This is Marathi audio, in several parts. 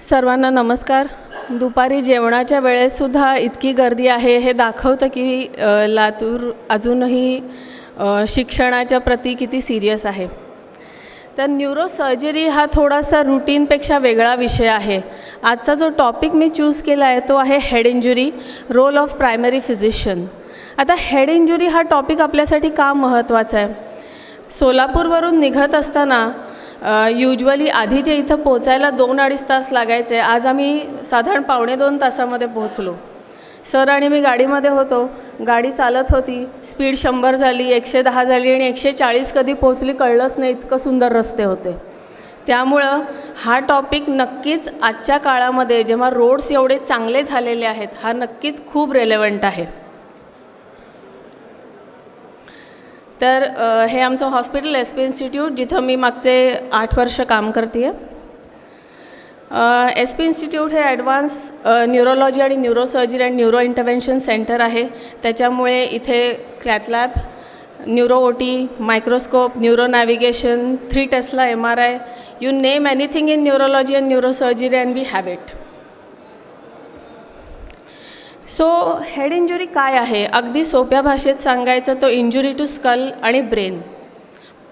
सर्वांना नमस्कार. दुपारी जेवणाच्या वेळेसुद्धा इतकी गर्दी आहे हे दाखवतं की लातूर अजूनही शिक्षणाच्या प्रती किती सिरियस आहे. तर न्यूरोसर्जरी हा थोडासा रुटीनपेक्षा वेगळा विषय आहे. आजचा जो टॉपिक मी चूज केला आहे तो आहे head injury, role of primary physician. आता हेड इंजुरी हा टॉपिक आपल्यासाठी का महत्त्वाचा आहे? सोलापूरवरून निघत असताना युजली आधीचे इथं पोचायला 2-2.5 तास लागायचे. आज आम्ही साधारण 1.25 तासामध्ये पोहोचलो. सर आणि मी गाडीमध्ये होतो. गाडी चालत होती, स्पीड 100 झाली, 110 झाली आणि 140 कधी पोहोचली कळलंच नाही, इतकं सुंदर रस्ते होते. त्यामुळं हा टॉपिक नक्कीच आजच्या काळामध्ये जेव्हा रोड्स एवढे चांगले झालेले आहेत हा नक्कीच खूप रेलेवंट आहे. तर हे आमचं हॉस्पिटल SP इन्स्टिट्यूट जिथं मी मागचे 8 वर्ष काम करते आहे. SP इन्स्टिट्यूट हे ॲडव्हान्स न्यूरोलॉजी आणि neurosurgery and neuro intervention centre आहे. त्याच्यामुळे इथे cath lab, neuro OT, microscope, neuro navigation, 3 Tesla MRI, you name anything in neurology and neurosurgery and we have it. So head injury काय आहे? अगदी सोप्या भाषेत सांगायचं तो इंजुरी टू स्कल आणि ब्रेन.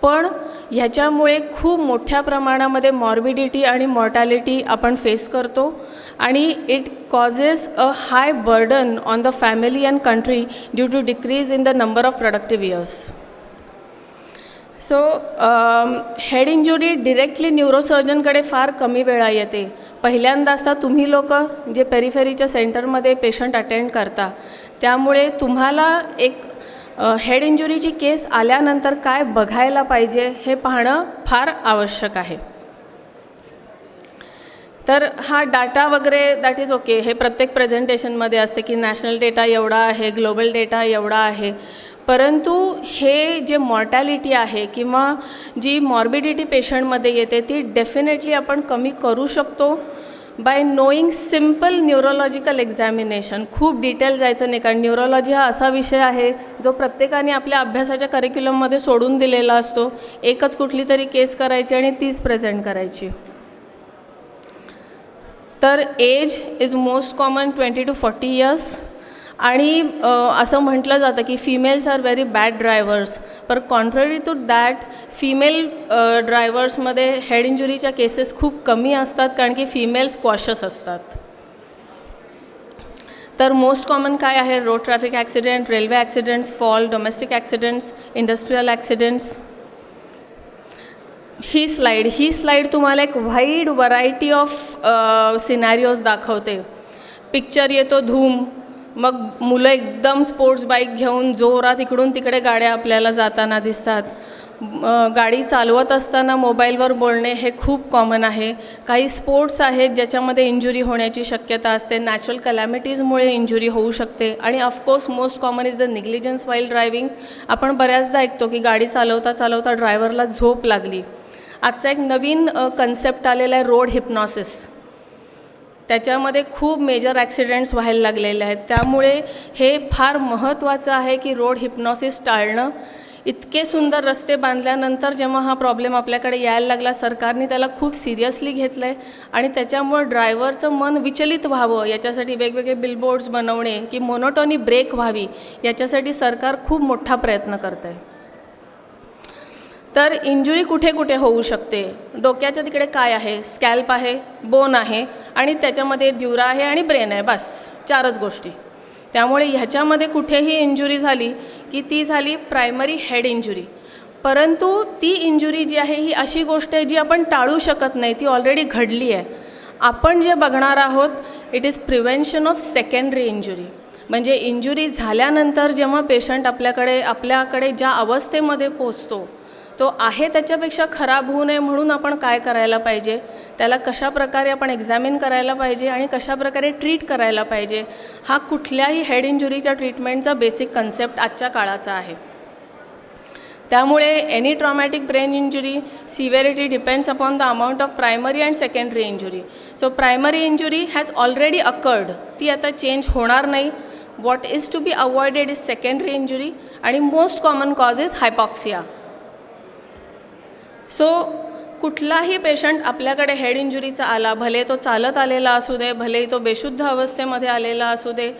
पण ह्याच्यामुळे खूप मोठ्या प्रमाणामध्ये मॉर्बिडिटी आणि मॉर्टॅलिटी आपण फेस करतो आणि it causes a high burden on the family and country due to decrease in the number of productive years. So head injury directly न्यूरोसर्जनकडे फार कमी वेळा येते. पहिल्यांदा असता तुम्ही लोक जे पेरिफेरीच्या सेंटरमध्ये पेशंट अटेंड करता, त्यामुळे तुम्हाला एक हेड इंजुरीची केस आल्यानंतर काय बघायला पाहिजे हे पाहणं फार आवश्यक आहे. तर हा डाटा वगैरे दॅट इज ओके, हे प्रत्येक प्रेझेंटेशनमध्ये असते की नॅशनल डेटा एवढा आहे, ग्लोबल डेटा एवढा आहे. परंतु हे जे मॉर्टॅलिटी आहे किंवा जी मॉर्बिडिटी पेशंटमध्ये येते ती डेफिनेटली आपण कमी करू शकतो by knowing simple neurological examination. खूप डिटेल जायचं नाही, कारण न्यूरोलॉजी हा असा विषय आहे जो प्रत्येकाने आपल्या अभ्यासाच्या करिक्युलममध्ये सोडून दिलेला असतो. एकच कुठली तरी केस करायची आणि तीच प्रेझेंट करायची. तर age is most common 20 to 40 years. आणि असं म्हटलं जातं की females are very bad drivers. पर कॉन्ट्ररी टू दॅट फिमेल ड्रायव्हर्समध्ये हेड इंजुरीच्या केसेस खूप कमी असतात, कारण की फिमेल्स कॉशस असतात. तर मोस्ट कॉमन काय आहे? Road traffic accident, railway accidents, fall, domestic accidents, industrial accidents. ही स्लाईड तुम्हाला एक व्हाईड व्हरायटी ऑफ सिनॅरिओज दाखवते. पिक्चर येतो धूम, मग मुलं एकदम स्पोर्ट्स बाईक घेऊन जोरात इकडून तिकडे गाड्या आपल्याला जाताना दिसतात. गाडी चालवत असताना मोबाईलवर बोलणे हे खूप कॉमन आहे. काही स्पोर्ट्स आहेत ज्याच्यामध्ये इंजुरी होण्याची शक्यता असते. नॅचरल कॅलॅमिटीजमुळे इंजुरी होऊ शकते. आणि of course most common is the negligence while driving. आपण बऱ्याचदा ऐकतो की गाडी चालवता चालवता ड्रायव्हरला झोप लागली. आजचा एक नवीन कन्सेप्ट आलेला आहे रोड हिप्नॉसिस. त्याच्यामध्ये खूप मेजर ॲक्सिडेंट्स व्हायला लागलेले आहेत. त्यामुळे हे फार महत्त्वाचं आहे की रोड हिप्नॉसिस टाळणं. इतके सुंदर रस्ते बांधल्यानंतर जेव्हा हा प्रॉब्लेम आपल्याकडे यायला लागला, सरकारने त्याला खूप सिरियसली घेतलं आहे आणि त्याच्यामुळे ड्रायव्हरचं मन विचलित व्हावं याच्यासाठी वेगवेगळे बिलबोर्ड्स बनवणे की मोनोटोनी ब्रेक व्हावी याच्यासाठी सरकार खूप मोठा प्रयत्न करत आहे. तर इंजुरी कुठे कुठे होऊ शकते? डोक्याच्या तिकडे काय आहे? स्कॅल्प आहे, बोन आहे आणि त्याच्यामध्ये ड्युरा आहे आणि ब्रेन आहे. बस 4च गोष्टी. त्यामुळे ह्याच्यामध्ये कुठेही इंजुरी झाली की ती झाली प्रायमरी हेड इंजुरी. परंतु ती इंजुरी जी आहे ही अशी गोष्ट आहे जी आपण टाळू शकत नाही, ती ऑलरेडी घडली आहे. आपण जे बघणार आहोत it is prevention of secondary injury. म्हणजे इंजुरी झाल्यानंतर जेव्हा पेशंट आपल्याकडे ज्या अवस्थेमध्ये पोचतो तो आहे त्याच्यापेक्षा खराब होऊ नये म्हणून आपण काय करायला पाहिजे, त्याला कशाप्रकारे आपण एक्झामिन करायला पाहिजे आणि कशाप्रकारे ट्रीट करायला पाहिजे, हा कुठल्याही हेड इंजुरीच्या ट्रीटमेंटचा बेसिक कन्सेप्ट आजच्या काळाचा आहे. त्यामुळे any traumatic brain injury severity depends upon the amount of primary and secondary injury. So primary injury has already occurred, ती आता चेंज होणार नाही. What is to be avoided is secondary injury आणि most common cause is hypoxia. So कुठलाही पेशंट आपल्याकडे हेड इंजुरीचा आला, भले तो चालत आलेला असू दे, भले तो बेशुद्ध अवस्थेमध्ये आलेला असू दे,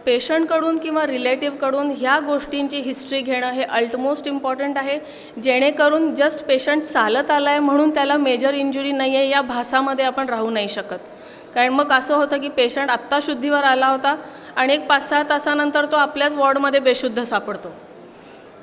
पेशंटकडून किंवा रिलेटिव्हकडून ह्या गोष्टींची हिस्ट्री घेणं हे अल्टमोस्ट इम्पॉर्टंट आहे, जेणेकरून जस्ट पेशंट चालत आला आहे म्हणून त्याला मेजर इंजुरी नाही आहे या भासामध्ये आपण राहू नाही शकत. कारण मग असं होतं की पेशंट आत्ता शुद्धीवर आला होता आणि एक 5-6 तासानंतर तो आपल्याच वॉर्डमध्ये बेशुद्ध सापडतो.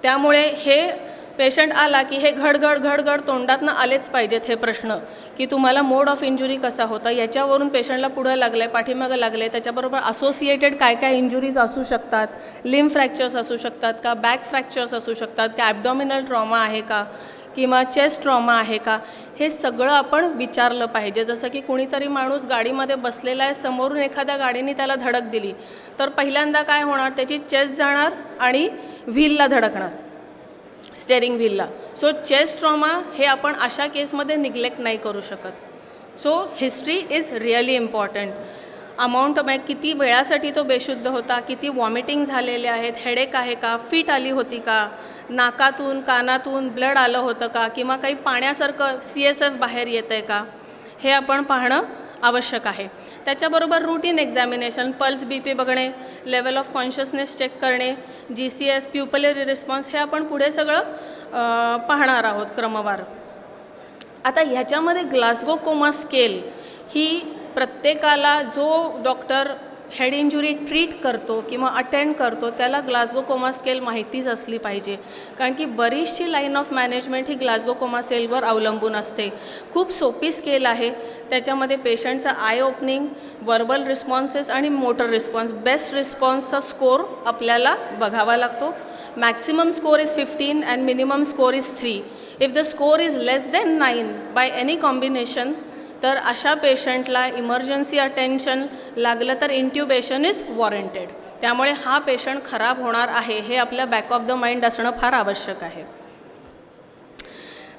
त्यामुळे हे पेशंट आला की हे घडघड तोंडातनं आलेच पाहिजेत हे प्रश्न, की तुम्हाला मोड ऑफ इंजुरी कसा होता, याच्यावरून पेशंटला पुढं लागलं आहे, पाठीमागं लागलं आहे, त्याच्याबरोबर असोसिएटेड काय काय इंजुरीज असू शकतात, लिम्ब फ्रॅक्चर्स असू शकतात का, बॅक फ्रॅक्चर्स असू शकतात का, ॲब्डॉमिनल ट्रॉमा आहे का किंवा चेस्ट ट्रॉमा आहे का, हे सगळं आपण विचारलं पाहिजे. जसं की कुणीतरी माणूस गाडीमध्ये बसलेला आहे, समोरून एखाद्या गाडीने त्याला धडक दिली तर पहिल्यांदा काय होणार, त्याची चेस्ट जाणार आणि व्हीलला धडकणार, स्टेअरिंग व्हीलला. सो चेस्ट ट्रॉमा हे आपण अशा केसमध्ये निग्लेक्ट नाही करू शकत. So history is really important. Amount किती वेळासाठी तो बेशुद्ध होता, किती वॉमिटिंग झालेले आहेत, हेडेक आहे का, फिट आली होती का, नाकातून कानातून ब्लड आलं होतं का, किंवा काही पाण्यासारखं CSF बाहेर येतं आहे का, हे आपण पाहणं आवश्यक आहे. त्याच्याबरोबर रूटीन एक्झामिनेशन, पल्स BP बघणे, लेवल ऑफ कॉन्शियसनेस चेक करणे, GCS, प्युपलरी रिस्पॉन्स, हे आपण पुढे सगळं पाहणार आहोत क्रमवार. आता ह्याच्यामध्ये ग्लासगो कोमा स्केल ही प्रत्येकाला जो डॉक्टर हेड इंजुरी ट्रीट करतो किंवा अटेंड करतो त्याला ग्लासगो कोमा स्केल माहितीच असली पाहिजे. कारण की बरीचशी लाईन ऑफ मॅनेजमेंट ही ग्लासगो कोमा स्केलवर अवलंबून असते. खूप सोपी स्केल आहे. त्याच्यामध्ये पेशंटचा आय ओपनिंग, वर्बल रिस्पॉन्सेस आणि मोटर रिस्पॉन्स, बेस्ट रिस्पॉन्सचा स्कोर आपल्याला बघावा लागतो. Maximum score is 15 and minimum score is 3. If the score is less than 9 by any combination, तर अशा पेशंटला इमर्जन्सी अटेन्शन लागलं तर इंट्युबेशन इज वॉरंटेड. त्यामुळे हा पेशंट खराब होणार आहे हे आपल्या बॅक ऑफ द माइंड असणं फार आवश्यक आहे.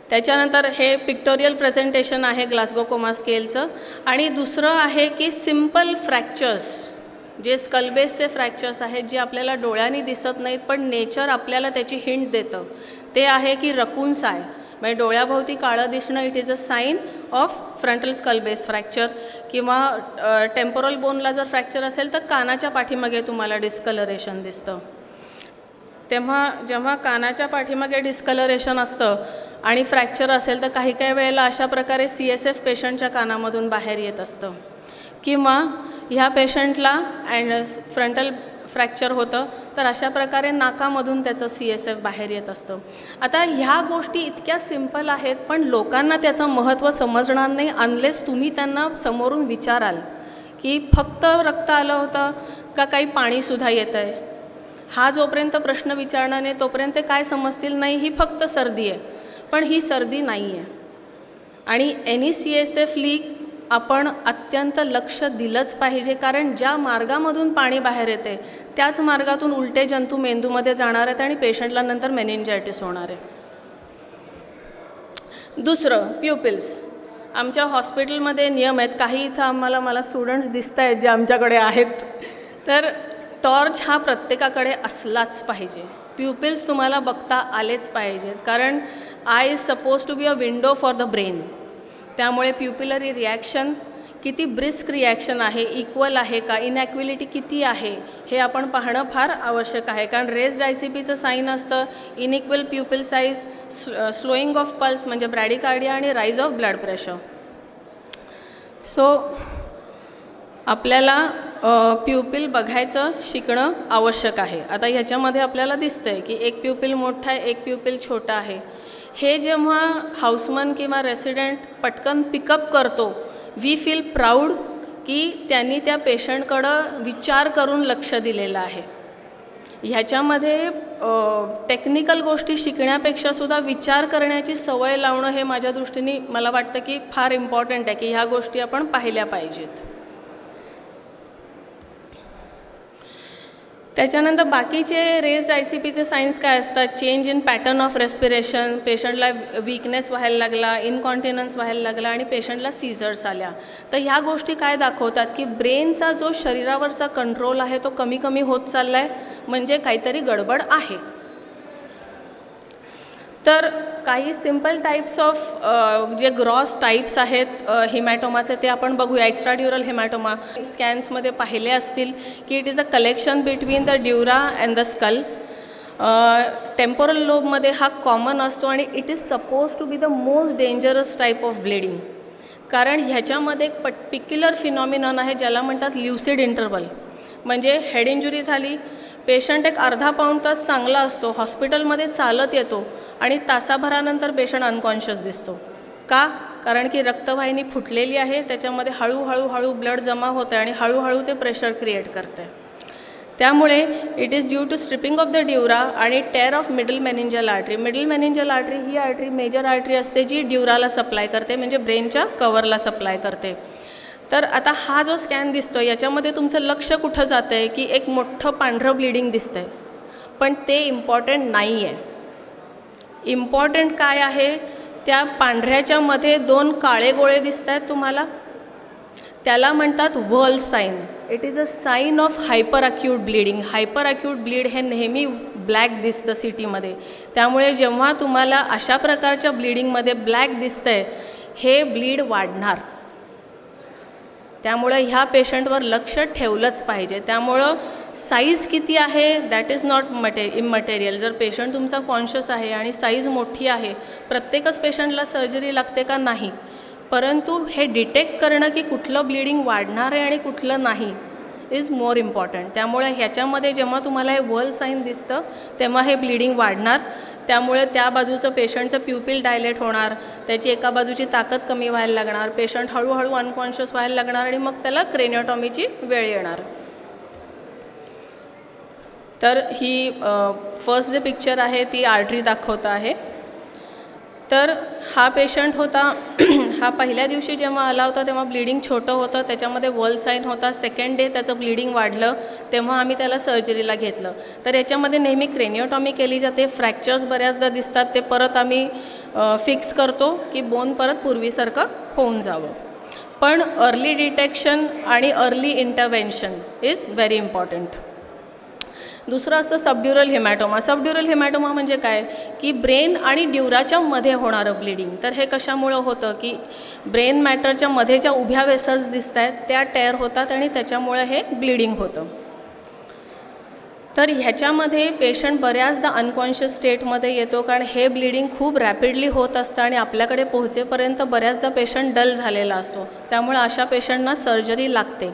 त्याच्यानंतर हे पिक्टोरियल प्रेझेंटेशन आहे ग्लासगो कोमा स्केलचं. आणि दुसरं आहे की सिम्पल फ्रॅक्चर्स, जे स्कलबेसचे फ्रॅक्चर्स आहेत जे आपल्याला डोळ्यांनी दिसत नाहीत पण नेचर आपल्याला त्याची हिंट देतं, ते आहे की रकून्स आहे, म्हणजे डोळ्याभोवती काळं दिसणं, it is a sign of frontal skull base fracture. किंवा टेम्पोरल बोनला जर फ्रॅक्चर असेल तर कानाच्या पाठीमागे तुम्हाला डिस्कलरेशन दिसतं. जेव्हा कानाच्या पाठीमागे डिस्कलरेशन असतं आणि फ्रॅक्चर असेल तर काही काही वेळेला अशा प्रकारे CSF पेशंटच्या कानामधून बाहेर येत असतं. किंवा ह्या पेशंटला फ्रंटल फ्रॅक्चर होतं तर अशा प्रकारे नाकामधून त्याचं CSF बाहेर येत असतं. आता ह्या गोष्टी इतक्या सिम्पल आहेत पण लोकांना त्याचं महत्त्व समजणार नाही अनलेस तुम्ही त्यांना समोरून विचाराल की फक्त रक्त आलं होतं का काही पाणीसुद्धा येतं आहे. हा जोपर्यंत प्रश्न विचारणार नाही तोपर्यंत काय समजतील, नाही ही फक्त सर्दी आहे, पण ही सर्दी नाही आहे. आणि एनी CSF लीक आपण अत्यंत लक्ष दिलंच पाहिजे, कारण ज्या मार्गामधून पाणी बाहेर येते त्याच मार्गातून उलटे जंतू मेंदूमध्ये जाणार आहेत आणि पेशंटला नंतर मेनिंजायटिस होणार आहे. दुसरं प्युपिल्स. आमच्या हॉस्पिटलमध्ये नियम आहेत, काही इथं मला स्टुडंट्स दिसत आहेत जे आमच्याकडे आहेत, तर टॉर्च हा प्रत्येकाकडे असलाच पाहिजे. प्युपिल्स तुम्हाला बघता आलेच पाहिजेत, कारण eye is suppose to be a window for the brain. त्यामुळे प्युपिलरी रिॲक्शन किती ब्रिस्क रिॲक्शन आहे, इक्वल आहे का, इनॅक्विलिटी किती आहे, हे आपण पाहणं फार आवश्यक आहे. कारण रेस्ड ICPचं साईन असतं unequal pupil size, slowing of pulse म्हणजे ब्रॅडिकार्डिया आणि rise of blood pressure. So आपल्याला प्युपिल बघायचं शिकणं आवश्यक आहे. आता ह्याच्यामध्ये आपल्याला दिसतं आहे की एक प्युपिल मोठा आहे, एक प्युपिल छोटा आहे. हे जेव्हा हाऊसमन किंवा रेसिडेंट पटकन पिकअप करतो, वी फील प्राऊड की त्यांनी त्या पेशंटकडं विचार करून लक्ष दिलेलं आहे. ह्याच्यामध्ये टेक्निकल गोष्टी शिकण्यापेक्षासुद्धा विचार करण्याची सवय लावणं हे माझ्या दृष्टीने मला वाटतं की फार इम्पॉर्टंट आहे की ह्या गोष्टी आपण पाहिल्या पाहिजेत. त्याच्यानंतर बाकीचे रेस्ड ICPचे सायन्स काय असतात, change in pattern of respiration, पेशंटला वीकनेस व्हायला लागला, इनकॉन्टिनन्स व्हायला लागला आणि पेशंटला सीझर्स आल्या. तर ह्या गोष्टी काय दाखवतात की ब्रेनचा जो शरीरावरचा कंट्रोल आहे तो कमी कमी होत चालला आहे, म्हणजे काहीतरी गडबड आहे. तर काही सिम्पल टाईप्स ऑफ जे ग्रॉस टाईप्स आहेत हिमॅटोमाचे ते आपण बघूया. एक्स्ट्राड्युरल हिमॅटोमा स्कॅन्समध्ये पाहिले असतील की it is a collection between the dura and the skull. Temporal लोबमध्ये हा कॉमन असतो आणि it is suppose to be the most dangerous type of bleeding, कारण ह्याच्यामध्ये एक पर्टिक्युलर फिनॉमिनॉन आहे ज्याला म्हणतात ल्युसिड इंटरवल. म्हणजे हेड इंजुरी झाली, पेशंट एक अर्धा पाऊण तास चांगला असतो, हॉस्पिटलमध्ये चालत येतो आणि तासाभरानंतर पेशंट अनकॉन्शियस दिसतो. का? कारण की रक्तवाहिनी फुटलेली आहे, त्याच्यामध्ये हळूहळू ब्लड जमा होतं आहे आणि हळूहळू ते प्रेशर क्रिएट करते. त्यामुळे it is due to stripping of the dura आणि tear of middle meningeal artery. Middle meningeal artery ही आर्टरी मेजर आर्टरी असते जी ड्युराला सप्लाय करते, म्हणजे ब्रेनच्या कवरला सप्लाय करते. तर आता हा जो स्कॅन दिसतो याच्यामध्ये तुमचं लक्ष कुठं जातं आहे की एक मोठं पांढरं ब्लिडिंग दिसतं आहे, पण ते इम्पॉर्टंट नाही आहे. इम्पॉर्टंट काय आहे, त्या पांढऱ्याच्या मध्ये 2 काळे गोळे दिसत आहेत तुम्हाला, त्याला म्हणतात whirl sign. It is a sign of hyper acute bleeding. Hyper acute bleed हे नेहमी ब्लॅक दिसतं सिटीमध्ये, त्यामुळे जेव्हा तुम्हाला अशा प्रकारच्या ब्लिडिंगमध्ये ब्लॅक दिसतं आहे हे ब्लीड वाढणार. त्यामुळं ह्या पेशंटवर लक्ष ठेवलंच पाहिजे. त्यामुळं साईज किती आहे दॅट इज नॉट इमटेरियल. जर पेशंट तुमचा कॉन्शियस आहे आणि साईज मोठी आहे, प्रत्येकच पेशंटला सर्जरी लागते का? नाही, परंतु हे डिटेक्ट करणं की कुठलं ब्लिडिंग वाढणार आहे आणि कुठलं नाही इज मोर इम्पॉर्टंट. त्यामुळे ह्याच्यामध्ये जेव्हा तुम्हाला हे वर्ल साईन दिसतं तेव्हा हे ब्लिडिंग वाढणार. त्यामुळे त्या बाजूचं पेशंटचं प्युपिल डायलेट होणार, त्याची एका बाजूची ताकद कमी व्हायला लागणार, पेशंट हळूहळू अनकॉन्शियस व्हायला लागणार आणि मग त्याला क्रेनिओटॉमीची वेळ येणार. तर ही फर्स्ट जे पिक्चर आहे ती आर्टरी दाखवत आहे. तर हा पेशंट होता हा पहिल्या दिवशी जेव्हा आला होता तेव्हा ब्लिडिंग छोटं होतं, त्याच्यामध्ये वर्ल साईन होता. सेकंड डे त्याचं ब्लिडिंग वाढलं, तेव्हा आम्ही त्याला सर्जरीला घेतलं. तर याच्यामध्ये नेहमी क्रेनिओटॉमी केली जाते. फ्रॅक्चर्स बऱ्याचदा दिसतात, ते परत आम्ही फिक्स करतो की बोन परत पूर्वीसारखं होऊन जावं. पण अर्ली डिटेक्शन आणि अर्ली इंटरवेन्शन इज व्हेरी इम्पॉर्टंट. दुसरं असतं सबड्युरल हिमॅटोमा. सबड्युरल हिमॅटोमा म्हणजे काय की ब्रेन आणि ड्युराच्या मध्ये होणारं ब्लिडिंग. तर हे कशामुळं होतं की ब्रेन मॅटरच्या मध्ये ज्या उभ्या वेसल्स दिसत आहेत त्या टेअर होतात आणि त्याच्यामुळे हे ब्लिडिंग होतं. तर ह्याच्यामध्ये पेशंट बऱ्याचदा अनकॉन्शियस स्टेटमध्ये येतो, कारण हे ब्लिडिंग खूप रॅपिडली होत असतं आणि आपल्याकडे पोहोचेपर्यंत बऱ्याचदा पेशंट डल झालेला असतो. त्यामुळे अशा पेशंटना सर्जरी लागते.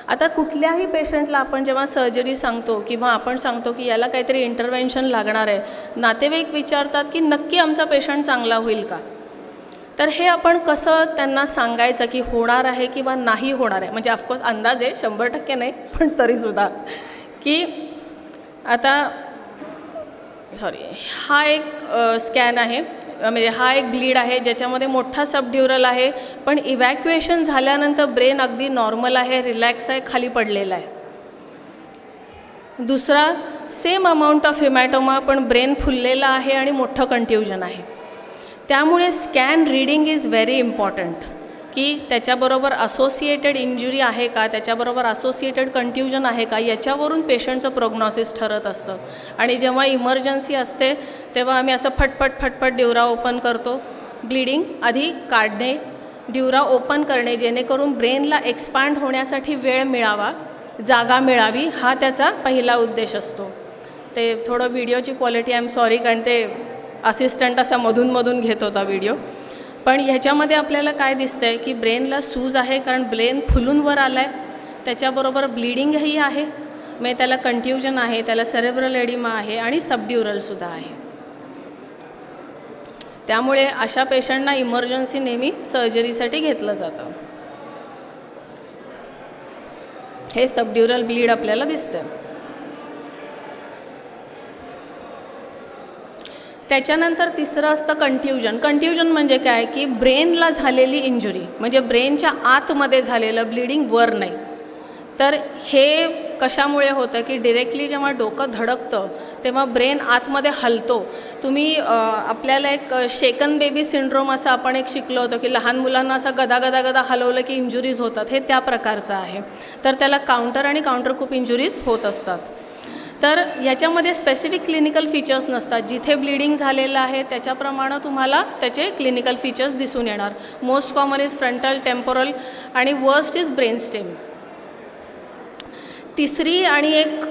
आता कुठल्याही पेशंटला आपण जेव्हा सर्जरी सांगतो किंवा आपण सांगतो की याला काहीतरी इंटरव्हेन्शन लागणार आहे, नातेवाईक विचारतात की नक्की आमचा पेशंट चांगला होईल का? तर हे आपण कसं त्यांना सांगायचं की होणार आहे किंवा नाही होणार आहे. म्हणजे ऑफकोर्स अंदाज आहे, 100% नाही, पण तरीसुद्धा की आता हा एक स्कॅन आहे, म्हणजे हा एक ब्लीड आहे ज्याच्यामध्ये मोठा सबड्युरल आहे, पण इव्हॅक्युएशन झाल्यानंतर ब्रेन अगदी नॉर्मल आहे, रिलॅक्स आहे, खाली पडलेला आहे. दुसरा सेम अमाऊंट ऑफ हिमॅटोमा, पण ब्रेन फुललेला आहे आणि मोठं कंट्युजन आहे. त्यामुळे scan reading is very important की त्याच्याबरोबर असोसिएटेड इंजुरी आहे का, त्याच्याबरोबर असोसिएटेड कंट्युजन आहे का, याच्यावरून पेशंटचं प्रोग्नॉसिस ठरत असतं. आणि जेव्हा इमर्जन्सी असते तेव्हा आम्ही असं फटफट ड्युरा ओपन करतो. ब्लिडिंग आधी काढणे, ड्युरा ओपन करणे, जेणेकरून ब्रेनला एक्सपांड होण्यासाठी वेळ मिळावा, जागा मिळावी, हा त्याचा पहिला उद्देश असतो. ते थोडं व्हिडिओची क्वालिटी आय एम सॉरी, कारण ते असिस्टंट असा मधून घेत होता व्हिडिओ. पण ह्याच्यामध्ये आपल्याला काय दिसतं आहे की ब्रेनला सूज आहे, कारण ब्रेन फुलून वर आला आहे, त्याच्याबरोबर ब्लिडिंगही आहे, म्हणजे त्याला कंट्युजन आहे, त्याला सेरेब्रल एडिमा आहे आणि सबड्युरलसुद्धा आहे. त्यामुळे अशा पेशंटना इमर्जन्सी नेहमी सर्जरीसाठी घेतलं जातं. हे सबड्युरल ब्लीड आपल्याला दिसतं. त्याच्यानंतर तिसरं असतं कंट्युजन. कंट्युजन म्हणजे काय की ब्रेनला झालेली इंजुरी, म्हणजे ब्रेनच्या आतमध्ये झालेलं ब्लिडिंग, वर नाही. तर हे कशामुळे होतं की डिरेक्टली जेव्हा डोकं धडकतं तेव्हा ब्रेन आतमध्ये हलतो. तुम्ही आपल्याला एक शेकन बेबी सिंड्रोम असं आपण एक शिकलो होतो की लहान मुलांना असं गदा हलवलं की इंजुरीज होतात, हे त्या प्रकारचं आहे. तर त्याला काउंटर आणि काउंटर खूप इंजुरीज होत असतात. तर ह्याच्यामध्ये स्पेसिफिक क्लिनिकल फीचर्स नसतात. जिथे ब्लिडिंग झालेलं आहे त्याच्याप्रमाणे तुम्हाला त्याचे क्लिनिकल फीचर्स दिसून येणार. Most common is frontal, temporal आणि वर्स्ट इज ब्रेन स्टेम. तिसरी आणि एक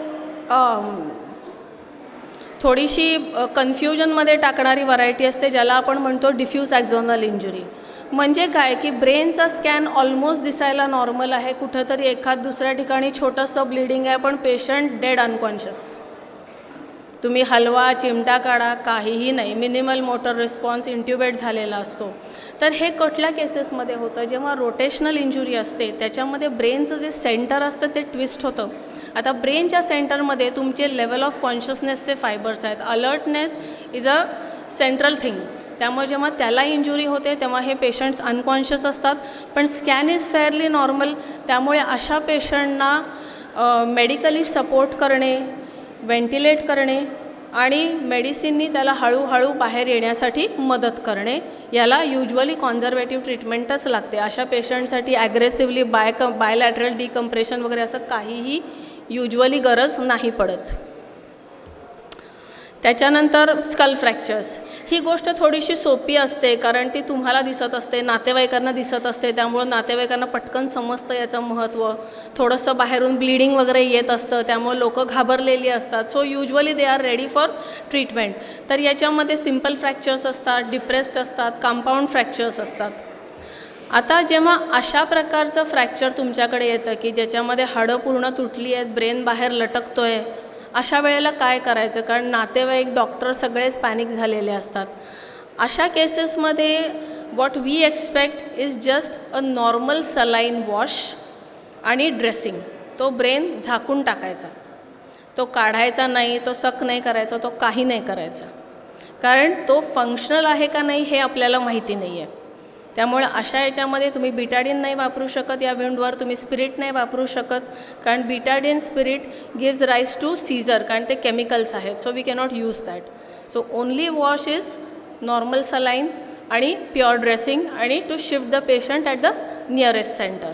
थोडीशी कन्फ्युजनमध्ये टाकणारी व्हरायटी असते ज्याला आपण म्हणतो डिफ्यूज ॲक्झोनल इंजुरी. म्हणजे काय की ब्रेनचा स्कॅन ऑलमोस्ट दिसायला नॉर्मल आहे, कुठंतरी एखाद दुसऱ्या ठिकाणी छोटंसं ब्लिडिंग आहे, पण पेशंट डेड अनकॉन्शियस. तुम्ही हलवा, चिमटा काढा, काहीही नाही, मिनिमल मोटर रिस्पॉन्स, इंट्युबेट झालेला असतो. तर हे कुठल्या केसेसमध्ये होतं? जेव्हा रोटेशनल इंजुरी असते त्याच्यामध्ये ब्रेनचं जे सेंटर असतं ते ट्विस्ट होतं. आता ब्रेनच्या सेंटरमध्ये तुमचे लेवल ऑफ कॉन्शियसनेसचे फायबर्स आहेत. Alertness is a central thing. त्यामुळे जेव्हा त्याला इंजुरी होते तेव्हा हे पेशंट्स अनकॉन्शियस असतात, पण स्कॅन इज फेअरली नॉर्मल. त्यामुळे अशा पेशंटना मेडिकली सपोर्ट करणे, व्हेंटिलेट करणे आणि मेडिसिननी त्याला हळूहळू बाहेर येण्यासाठी मदत करणे, याला युजली कॉन्झर्वेटिव्ह ट्रीटमेंटच लागते. अशा पेशंटसाठी ॲग्रेसिव्हली बायलॅटरल डिकम्प्रेशन वगैरे असं काहीही युजली गरज नाही पडत. त्याच्यानंतर स्कल फ्रॅक्चर्स. ही गोष्ट थोडीशी सोपी असते कारण ती तुम्हाला दिसत असते, नातेवाईकांना दिसत असते, त्यामुळं नातेवाईकांना पटकन समजतं याचं महत्त्व. थोडंसं बाहेरून ब्लिडिंग वगैरे येत असतं त्यामुळे लोकं घाबरलेली असतात. So usually they are ready for treatment. तर याच्यामध्ये सिम्पल फ्रॅक्चर्स असतात, डिप्रेस्ड असतात, कंपाऊंड फ्रॅक्चर्स असतात. आता जेव्हा अशा प्रकारचं फ्रॅक्चर तुमच्याकडे येतं की ज्याच्यामध्ये हाडं पूर्ण तुटली आहेत, ब्रेन बाहेर लटकतो आहे, अशा वेळेला काय करायचं? कारण नातेवाईक, डॉक्टर सगळेच पॅनिक झालेले असतात. अशा केसेसमध्ये what we expect is just a normal saline wash आणि ड्रेसिंग. तो ब्रेन झाकून टाकायचा, तो काढायचा नाही, तो सक नाही करायचा, तो काही नाही करायचा, कारण तो फंक्शनल आहे का नाही हे आपल्याला माहिती नाही आहे. त्यामुळे अशा याच्यामध्ये तुम्ही बिटाडीन नाही वापरू शकत. या विंडवर तुम्ही स्पिरिट नाही वापरू शकत कारण Betadine spirit gives rise to seizure, कारण ते केमिकल्स आहेत. So we cannot use that. So only wash is normal saline आणि प्युअर ड्रेसिंग आणि to shift the patient at the nearest centre.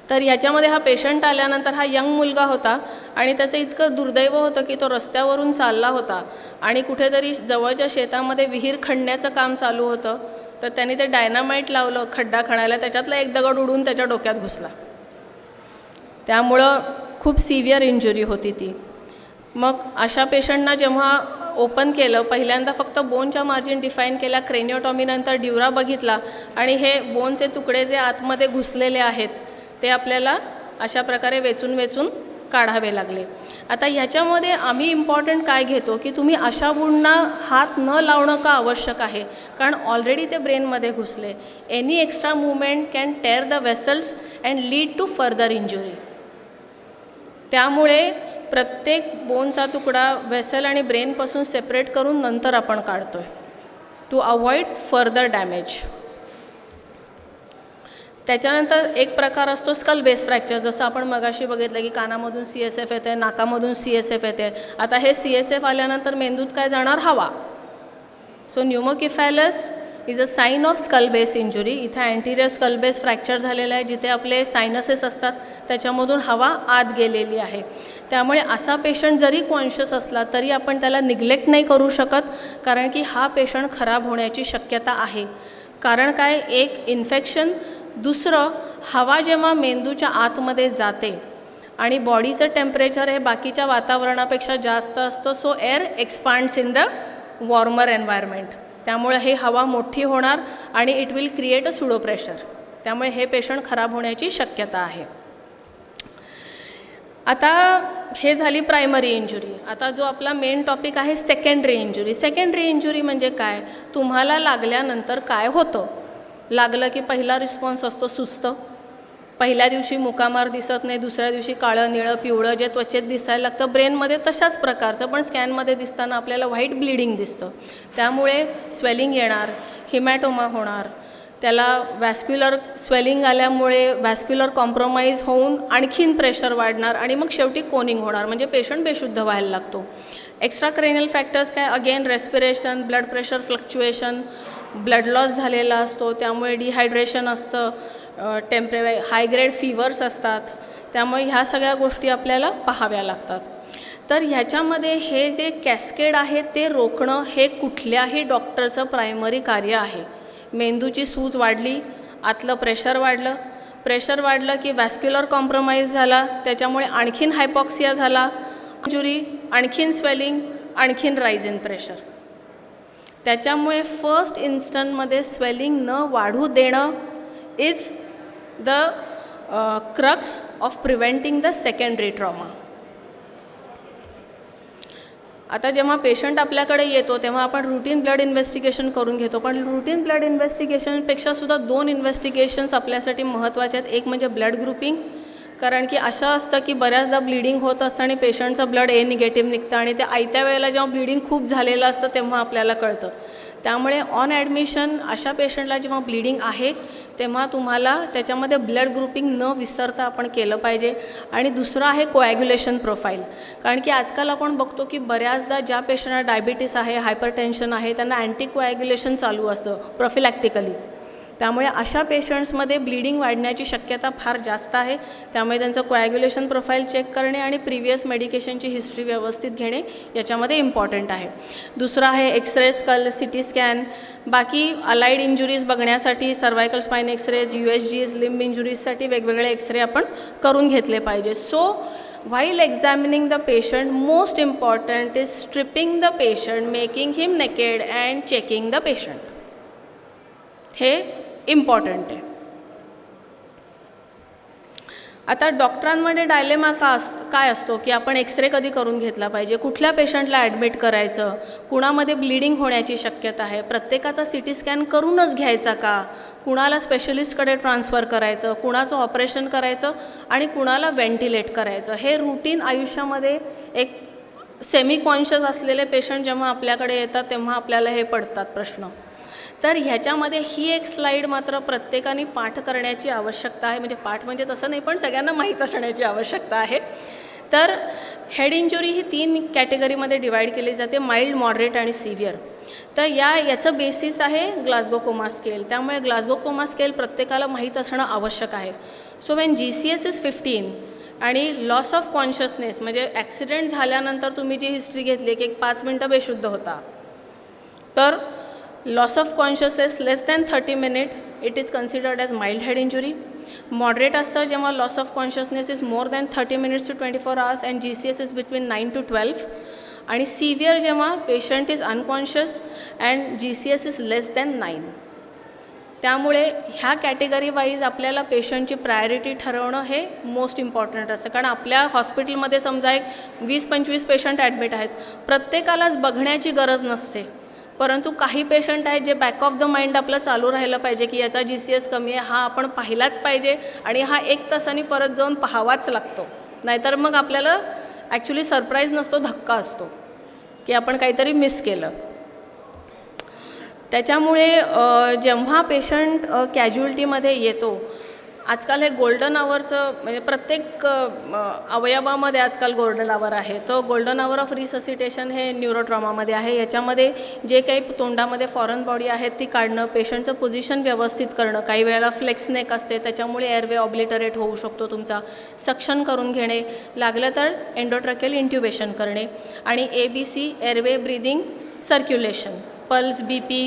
तर ह्याच्यामध्ये हा पेशंट आल्यानंतर हा यंग मुलगा होता आणि त्याचं इतकं दुर्दैव होतं की तो रस्त्यावरून चालला होता आणि कुठेतरी जवळच्या शेतामध्ये विहीर खणण्याचं काम चालू होतं. तर त्यांनी ते डायनामाईट लावलं खड्डा खणायला, त्याच्यातला एक दगड उडून त्याच्या डोक्यात घुसला. त्यामुळं खूप सिव्हिअर इंजुरी होती ती. मग अशा पेशंटना जेव्हा ओपन केलं, पहिल्यांदा फक्त बोनच्या मार्जिन डिफाईन केल्या, क्रेनिओटॉमीनंतर ड्युरा बघितला आणि हे बोनचे तुकडे जे आतमध्ये घुसलेले आहेत ते आपल्याला अशा प्रकारे वेचून वेचून काढावे लागले. आता ह्याच्यामध्ये आम्ही इम्पॉर्टंट काय घेतो की तुम्ही अशा वुंडना हात न लावणं का आवश्यक आहे, कारण ऑलरेडी ते ब्रेनमध्ये घुसले. Any extra movement can tear the vessels and lead to further injury. त्यामुळे प्रत्येक बोनचा तुकडा वेसल आणि ब्रेनपासून सेपरेट करून नंतर आपण काढतो आहे टू अवॉइड फर्दर डॅमेज. त्याच्यानंतर एक प्रकार असतो स्कल बेस फ्रॅक्चर. जसं आपण मगाशी बघितलं की कानामधून CSF येते, नाकामधून CSF येते. आता हे CSF आल्यानंतर मेंदूत काय जाणार? हवा. So pneumocephalus is a sign of skull base injury. इथे अँटिरियर स्कल बेस फ्रॅक्चर झालेलं आहे, जिथे आपले सायनसेस असतात त्याच्यामधून हवा आत गेलेली आहे. त्यामुळे असा पेशंट जरी कॉन्शियस असला तरी आपण त्याला निग्लेक्ट नाही करू शकत, कारण की हा पेशंट खराब होण्याची शक्यता आहे. कारण काय? एक इन्फेक्शन, दुसरं हवा जेव्हा मेंदूच्या आतमध्ये जाते आणि बॉडीचं टेम्परेचर हे बाकीच्या वातावरणापेक्षा जास्त असतं, so air expands in the warmer environment. त्यामुळे हे हवा मोठी होणार आणि it will create a pseudo pressure. त्यामुळे हे पेशंट खराब होण्याची शक्यता आहे. आता हे झाली प्रायमरी इंजुरी. आता जो आपला मेन टॉपिक आहे सेकंडरी इंजुरी. सेकंडरी इंजुरी म्हणजे काय? तुम्हाला लागल्यानंतर काय होतं? लागलं की पहिला रिस्पॉन्स असतो सुस्त. पहिल्या दिवशी मुकामार दिसत नाही, दुसऱ्या दिवशी काळं, निळं, पिवळं जे त्वचेत दिसायला लागतं ब्रेनमध्ये तशाच प्रकारचं, पण स्कॅनमध्ये दिसताना आपल्याला व्हाईट ब्लिडिंग दिसतं. त्यामुळे स्वेलिंग येणार, हिमॅटोमा होणार, त्याला व्हॅस्क्युलर स्वेलिंग आल्यामुळे व्हॅस्क्युलर कॉम्प्रोमाइज होऊन आणखीन प्रेशर वाढणार आणि मग शेवटी कोनिंग होणार, म्हणजे पेशंट बेशुद्ध व्हायला लागतो. एक्स्ट्रा क्रेनियल फॅक्टर्स काय? Again respiration, blood pressure fluctuation, blood loss झालेला असतो, त्यामुळे डिहायड्रेशन असतं, हाय ग्रेड फीवर्स असतात. त्यामुळे ह्या सगळ्या गोष्टी आपल्याला पाहाव्या लागतात. तर ह्याच्यामध्ये हे जे कॅस्केड आहे ते रोखणं हे कुठल्याही डॉक्टरचं प्रायमरी कार्य आहे. मेंदूची सूज वाढली, आतलं प्रेशर वाढलं की वॅस्क्युलर कॉम्प्रोमाइज झाला, त्याच्यामुळे आणखीन हायपॉक्सिया झाला, इंजुरी, आणखीन स्वेलिंग, आणखीन राईज इन प्रेशर. त्याच्यामुळे फर्स्ट इन्स्टंटमध्ये स्वेलिंग न वाढू देणं is the crux of preventing the secondary trauma. आता जेव्हा पेशंट आपल्याकडे येतो तेव्हा आपण रुटीन ब्लड इन्व्हेस्टिगेशन करून घेतो, पण रुटीन ब्लड इन्व्हेस्टिगेशनपेक्षा सुद्धा 2 इन्व्हेस्टिगेशन्स आपल्यासाठी महत्त्वाचे आहेत. एक म्हणजे ब्लड ग्रुपिंग, कारण की असं असतं की बऱ्याचदा ब्लिडिंग होत असतं आणि पेशंटचं ब्लड ए निगेटिव्ह निघतं आणि ते आयत्या वेळेला जेव्हा ब्लिडिंग खूप झालेलं असतं तेव्हा आपल्याला कळतं. त्यामुळे ऑन ॲडमिशन अशा पेशंटला जेव्हा ब्लिडिंग आहे तेव्हा तुम्हाला त्याच्यामध्ये ब्लड ग्रुपिंग न विसरता आपण केलं पाहिजे. आणि दुसरं आहे कोॲग्युलेशन प्रोफाईल, कारण की आजकाल आपण बघतो की बऱ्याचदा ज्या पेशंटला डायबिटीस आहे, हायपरटेन्शन आहे, त्यांना अँटी कोॲग्युलेशन चालू असतं प्रोफिलॅक्टिकली. त्यामुळे अशा पेशंट्समध्ये ब्लिडिंग वाढण्याची शक्यता फार जास्त आहे. त्यामुळे त्यांचं कोॲग्युलेशन प्रोफाईल चेक करणे आणि प्रिव्हियस मेडिकेशनची हिस्ट्री व्यवस्थित घेणे याच्यामध्ये इम्पॉर्टंट आहे. दुसरं आहे एक्सरे, स्कल, CT स्कॅन. बाकी अलाइड इंजुरीज बघण्यासाठी सर्वायकल स्पाइन एक्सरेज, USGs, लिंब इंजुरीजसाठी वेगवेगळे एक्सरे आपण करून घेतले पाहिजे. So while examining the patient, most important is stripping the patient, making him naked and checking the patient. हे इम्पॉर्टंट आहे. आता डॉक्टरांमध्ये डायलेमा काय असतो की आपण एक्सरे कधी करून घेतला पाहिजे, कुठल्या पेशंटला ॲडमिट करायचं, कुणामध्ये ब्लिडिंग होण्याची शक्यता आहे, प्रत्येकाचा CT स्कॅन करूनच घ्यायचा का, कुणाला स्पेशलिस्टकडे ट्रान्सफर करायचं, कुणाचं ऑपरेशन करायचं आणि कुणाला व्हेंटिलेट करायचं. हे रूटीन आयुष्यामध्ये एक सेमी कॉन्शियस असलेले पेशंट जेव्हा आपल्याकडे येतात तेव्हा आपल्याला हे पडतात प्रश्न. तर ह्याच्यामध्ये ही एक स्लाईड मात्र प्रत्येकाने पाठ करण्याची आवश्यकता आहे. म्हणजे पाठ म्हणजे तसं नाही, पण सगळ्यांना माहीत असण्याची आवश्यकता आहे. तर हेड इंजुरी ही 3 कॅटेगरीमध्ये डिवाईड केली जाते, माइल्ड, मॉडरेट आणि सिव्हिअर. तर याचं बेसिस आहे ग्लासगो कोमा स्केल. त्यामुळे ग्लासगो कोमा स्केल प्रत्येकाला माहीत असणं आवश्यक आहे. सो वेन GCS इज 15 आणि लॉस ऑफ कॉन्शियसनेस म्हणजे ॲक्सिडेंट झाल्यानंतर तुम्ही जी हिस्ट्री घेतली की 5 मिनटं बेशुद्ध होता, तर loss of consciousness less than 30 minute it is considered as mild head injury. Moderate असतं जेव्हा loss of consciousness is more than 30 minutes to 24 hours and GCS is between 9 to 12. आणि सिव्हिअर जेव्हा patient is unconscious and GCS is less than 9. त्यामुळे ह्या कॅटेगरी वाईज आपल्याला पेशंटची प्रायोरिटी ठरवणं हे मोस्ट इम्पॉर्टंट असतं. कारण आपल्या हॉस्पिटलमध्ये समजा एक 20-25 पेशंट ॲडमिट आहेत, प्रत्येकालाच बघण्याची गरज नसते, परंतु काही पेशंट आहेत जे बॅक ऑफ द माइंड आपलं चालू राहिलं पाहिजे की याचा GCS कमी आहे, हा आपण पाहिलाच पाहिजे आणि हा 1 तासांनी परत जाऊन पाहावाच लागतो. नाहीतर मग आपल्याला ॲक्च्युली सरप्राईज नसतो, धक्का असतो की आपण काहीतरी मिस केलं. त्याच्यामुळे जेव्हा पेशंट कॅज्युअल्टीमध्ये येतो, आजकाल हे गोल्डन आवरचं म्हणजे प्रत्येक अवयवामध्ये आजकाल गोल्डन आवर आहे. तो गोल्डन आवर ऑफ रिससिटेशन हे न्यूरोट्रॉमामध्ये आहे. याच्यामध्ये जे काही तोंडामध्ये फॉरेन बॉडी आहेत ती काढणं, पेशंटचं पोझिशन व्यवस्थित करणं, काही वेळेला फ्लेक्स नेक असते त्याच्यामुळे एअरवे ऑब्लिटरेट होऊ शकतो तुमचा, सक्शन करून घेणे, लागलं तर एंडोट्रॅकियल इंट्युबेशन करणे आणि ABC airway breathing circulation, pulse, BP,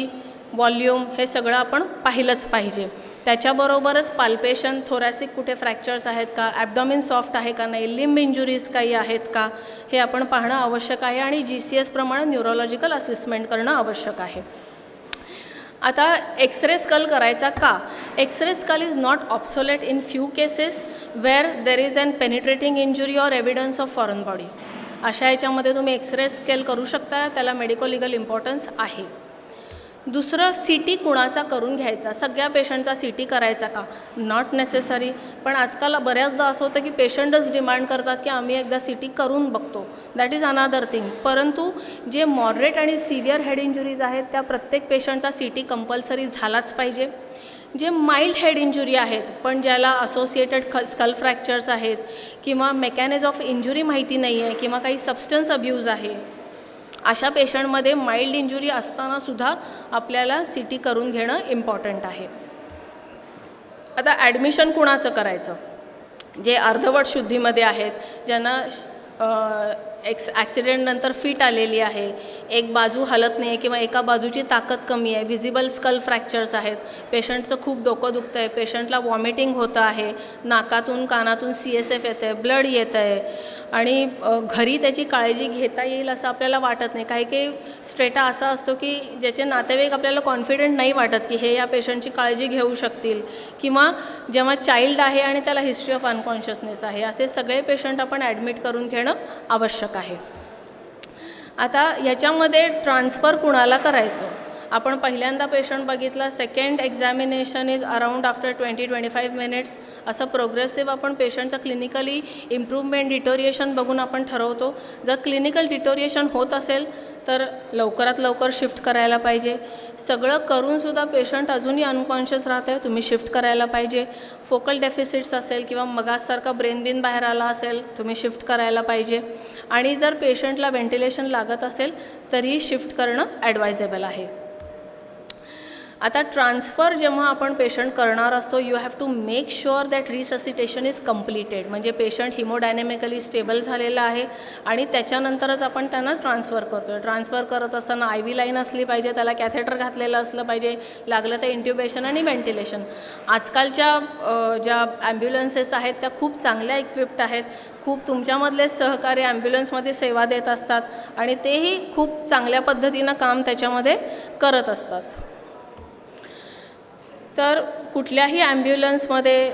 volume हे सगळं आपण पाहिलंच पाहिजे. त्याच्याबरोबरच पाल्पेशन, थोरॅसिक कुठे फ्रॅक्चर्स आहेत का, ॲब्डॉमिन सॉफ्ट आहे का नाही, लिंब इंजुरीज काही आहेत का हे आपण पाहणं आवश्यक आहे आणि GCS प्रमाणे न्यूरोलॉजिकल असेसमेंट करणं आवश्यक आहे. आता एक्सरे स्कल करायचा का? X-ray skull is not obsolete in few cases where there is an penetrating injury or evidence of foreign body. अशा याच्यामध्ये तुम्ही एक्सरे स्केल करू शकता, त्याला मेडिको लिगल इम्पॉर्टन्स आहे. दुसरं, CT कुणाचा करून घ्यायचा? सगळ्या पेशंटचा CT करायचा का? Not necessary. पण आजकाल बऱ्याचदा असं होतं की पेशंटच डिमांड करतात की आम्ही एकदा CT करून बघतो, दॅट इज अनादर थिंग. परंतु जे मॉडरेट आणि सिव्हिअर हेड इंजुरीज आहेत त्या प्रत्येक पेशंटचा CT कंपल्सरी झालाच पाहिजे. जे माइल्ड हेड इंजुरी आहेत पण ज्याला असोसिएटेड स्कल फ्रॅक्चर्स आहेत किंवा मेकॅनिझम ऑफ इंजुरी माहिती नाही आहे किंवा काही सबस्टन्स अब्यूज आहे, अशा पेशंटमध्ये माइल्ड इंजुरी असतानासुद्धा आपल्याला CT करून घेणं इम्पॉर्टंट आहे. आता ॲडमिशन कुणाचं करायचं? जे अर्धवट शुद्धीमध्ये आहेत, ज्यांना ॲक्सिडेंटनंतर फिट आलेली आहे, एक बाजू हलत नाही आहे किंवा एका बाजूची ताकद कमी आहे, विजिबल स्कल फ्रॅक्चर्स आहेत, पेशंटचं खूप डोकं दुखतं आहे, पेशंटला वॉमिटिंग होतं आहे, नाकातून कानातून CSF येतं आहे, ब्लड येतं आहे आणि घरी त्याची काळजी घेता येईल असं आपल्याला वाटत नाही. काही काही स्ट्रेटा असा असतो की ज्याचे नातेवाईक आपल्याला कॉन्फिडंट नाही वाटत की हे या पेशंटची काळजी घेऊ शकतील, किंवा जेव्हा चाइल्ड आहे आणि त्याला हिस्ट्री ऑफ अनकॉन्शियसनेस आहे, असे सगळे पेशंट आपण ॲडमिट करून घेणं आवश्यक आहे. आता ह्याच्यामध्ये ट्रान्सफर कुणाला करायचं? आपण पहिल्यांदा पेशंट बघितला, second examination is around after 20-25 minutes. असं प्रोग्रेसिव्ह आपण पेशंटचं क्लिनिकली इम्प्रूव्हमेंट डिटोरिएशन बघून आपण ठरवतो. जर क्लिनिकल डिटोरिएशन होत असेल तर लवकरात लवकर शिफ्ट करायला पाहिजे. सगळं करूनसुद्धा पेशंट अजूनही अनकॉन्शियस राहत आहे, तुम्ही शिफ्ट करायला पाहिजे. फोकल डेफिसिट्स असेल किंवा मगासारखा ब्रेन बिन बाहेर आला असेल, तुम्ही शिफ्ट करायला पाहिजे. आणि जर पेशंटला व्हेंटिलेशन लागत असेल तरीही शिफ्ट करणं ॲडवायजेबल आहे. आता ट्रान्सफर जेव्हा आपण पेशंट करणार असतो, you have to make sure that resuscitation is completed, म्हणजे पेशंट हिमोडायनॅमिकली स्टेबल झालेला आहे आणि त्याच्यानंतरच आपण त्यांना ट्रान्सफर करतो. ट्रान्सफर करत असताना IV लाईन असली पाहिजे, त्याला कॅथेटर घातलेलं असलं पाहिजे, लागलं तर इंट्युबेशन आणि व्हेंटिलेशन. आजकालच्या ज्या ॲम्ब्युलन्सेस आहेत त्या खूप चांगल्या इक्विप्ड आहेत, खूप तुमच्यामधले सहकारी ॲम्ब्युलन्समध्ये सेवा देत असतात आणि तेही खूप चांगल्या पद्धतीनं काम त्याच्यामध्ये करत असतात. तर कुठल्याही ॲम्ब्युलन्समध्ये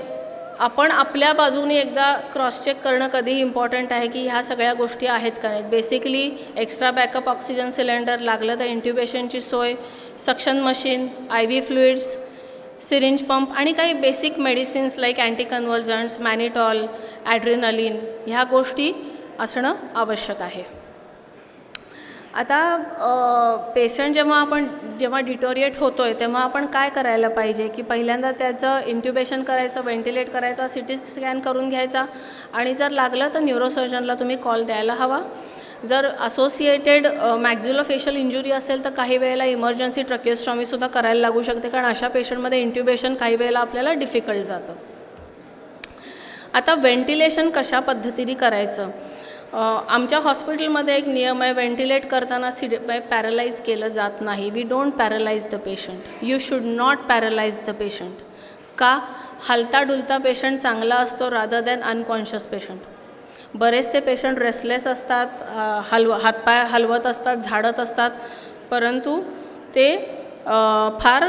आपण आपल्या बाजूने एकदा क्रॉस चेक करणं कधीही इम्पॉर्टंट आहे की ह्या सगळ्या गोष्टी आहेत का नाहीत. Basically extra backup oxygen cylinder, लागलं तर इंट्युबेशनची सोय, suction machine, IV fluids, syringe pump आणि काही बेसिक मेडिसिन्स लाईक अँटीकन्व्हल्जंट्स, मॅनिटॉल, ॲड्रिनलिन, ह्या गोष्टी असणं आवश्यक आहे. आता पेशंट जेव्हा डिटोरिएट होतो आहे तेव्हा आपण काय करायला पाहिजे की पहिल्यांदा त्याचं इंट्युबेशन करायचं, व्हेंटिलेट करायचा, CT स्कॅन करून घ्यायचा आणि जर लागलं तर न्यूरोसर्जनला तुम्ही कॉल द्यायला हवा. जर असोसिएटेड मॅक्झिलोफेशियल इंजुरी असेल तर काही वेळेला इमर्जन्सी ट्रकिओस्टॉमीसुद्धा करायला लागू शकते, कारण अशा पेशंटमध्ये इंट्युबेशन काही वेळेला आपल्याला डिफिकल्ट जातं. आता व्हेंटिलेशन कशा पद्धतीने करायचं? आमच्या हॉस्पिटलमध्ये एक नियम आहे, व्हेंटिलेट करताना पॅरलाइज केलं जात नाही. We don't paralyse the patient. You should not paralyse the patient. का? हलता डुलता पेशंट चांगला असतो रादर दॅन अनकॉन्शियस पेशंट. बरेचसे पेशंट रेस्टलेस असतात, हातपाय हलवत असतात, झाडत असतात, परंतु ते फार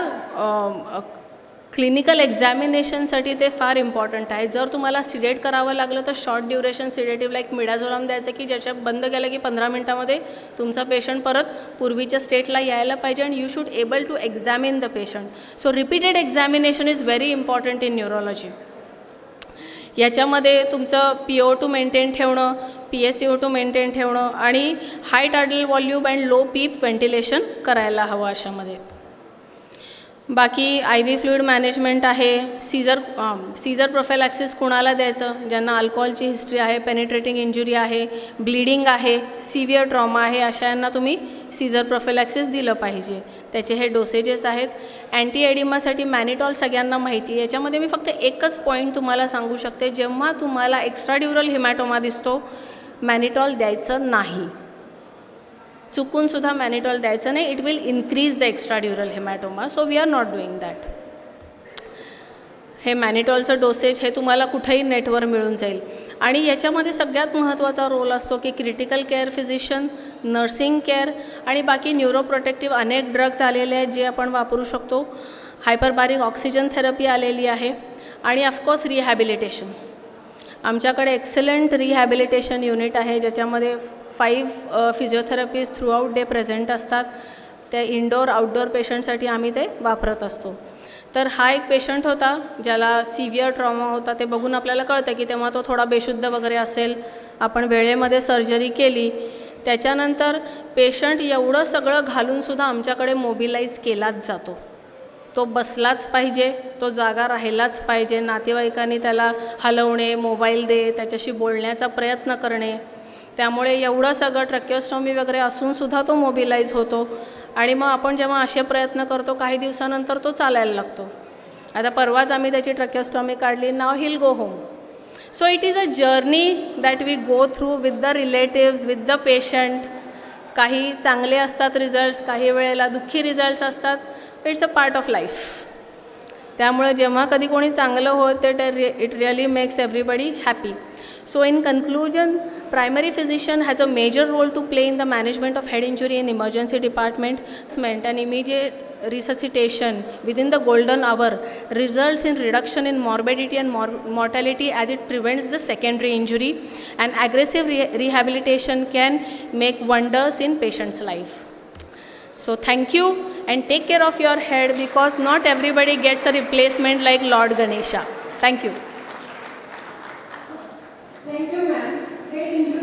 क्लिनिकल एक्झामिनेशनसाठी ते फार इम्पॉर्टंट आहे. जर तुम्हाला सिडेट करावं लागलं तर शॉर्ट ड्युरेशन सिडेटिव्ह लाईक मिडाझोलाम द्यायचं की ज्याच्या बंद केलं की 15 मिनटामध्ये तुमचा पेशंट परत पूर्वीच्या स्टेटला यायला पाहिजे आणि you should able to examine the patient. So repeated examination is very important in neurology. याच्यामध्ये तुमचं PO2 मेंटेन ठेवणं, PSO2 मेंटेन ठेवणं आणि high tidal volume and low PEEP ventilation करायला हवं अशामध्ये. बाकी IV फ्लुइड मॅनेजमेंट आहे. सीझर प्रोफेलॅक्सिस कुणाला द्यायचं? ज्यांना अल्कोहोलची हिस्ट्री आहे, पेनिट्रेटिंग इंजुरी आहे, ब्लिडिंग आहे, सिव्हिअर ट्रॉमा आहे, अशा यांना तुम्ही सीझर प्रोफेलॅक्सिस दिलं पाहिजे. त्याचे हे डोसेजेस आहेत. अँटी एडिमासाठी मॅनिटॉल सगळ्यांना माहिती आहे. याच्यामध्ये मी फक्त एकच पॉईंट तुम्हाला सांगू शकते, जेव्हा तुम्हाला एक्स्ट्राड्युरल हिमॅटोमा दिसतो मॅनिटॉल द्यायचं नाही. चुकूनसुद्धा मॅनिटॉल द्यायचं नाही. It will increase the extradural haematoma, so we are not doing that. हे मॅनिटॉलचं डोसेज हे तुम्हाला कुठेही नेटवर मिळून जाईल. आणि याच्यामध्ये सगळ्यात महत्त्वाचा रोल असतो की critical care physician, nursing care आणि बाकी न्यूरोप्रोटेक्टिव्ह अनेक ड्रग्ज आलेले आहेत जे आपण वापरू शकतो. हायपरबारिक ऑक्सिजन थेरपी आलेली आहे आणि ऑफकोर्स रिहॅबिलिटेशन. आमच्याकडे एक्सलंट रिहॅबिलिटेशन युनिट आहे ज्याच्यामध्ये 5 फिजिओथेरपीज थ्रू आउट डे प्रेझेंट असतात. त्या इनडोअर आउटडोअर पेशंटसाठी आम्ही ते वापरत असतो. तर हा एक पेशंट होता ज्याला सिव्हिअर ट्रॉमा होता. ते बघून आपल्याला कळतं की तेव्हा तो थोडा बेशुद्ध वगैरे असेल. आपण वेळेमध्ये सर्जरी केली. त्याच्यानंतर पेशंट एवढं सगळं घालूनसुद्धा आमच्याकडे मोबिलाईज केलाच जातो. तो बसलाच पाहिजे, तो जागा राहिलाच पाहिजे. नातेवाईकांनी त्याला हलवणे, मोबाईल दे, त्याच्याशी बोलण्याचा प्रयत्न करणे. त्यामुळे एवढं सगळं ट्रॅकिओस्टॉमी वगैरे असूनसुद्धा तो मोबिलाईज होतो. आणि मग आपण जेव्हा असे प्रयत्न करतो काही दिवसानंतर तो चालायला लागतो. आता परवाच आम्ही त्याची ट्रॅकिओस्टॉमी काढली. नाव he'll go home. So it is a journey that we go through with the relatives, with the patient. काही चांगले असतात रिझल्ट्स, काही वेळेला दुःखी रिझल्ट्स असतात. It's a part of life. त्यामुळे जेव्हा कधी कोणी चांगलं होतं ते it really makes everybody happy. So in conclusion, primary physician has a major role to play in the management of head injury in emergency department. And immediate resuscitation within the golden hour results in reduction in morbidity and mortality as it prevents the secondary injury, and aggressive rehabilitation can make wonders in patient's life. So thank you and take care of your head, because not everybody gets a replacement like Lord Ganesha. Thank you. Thank you, ma'am. Great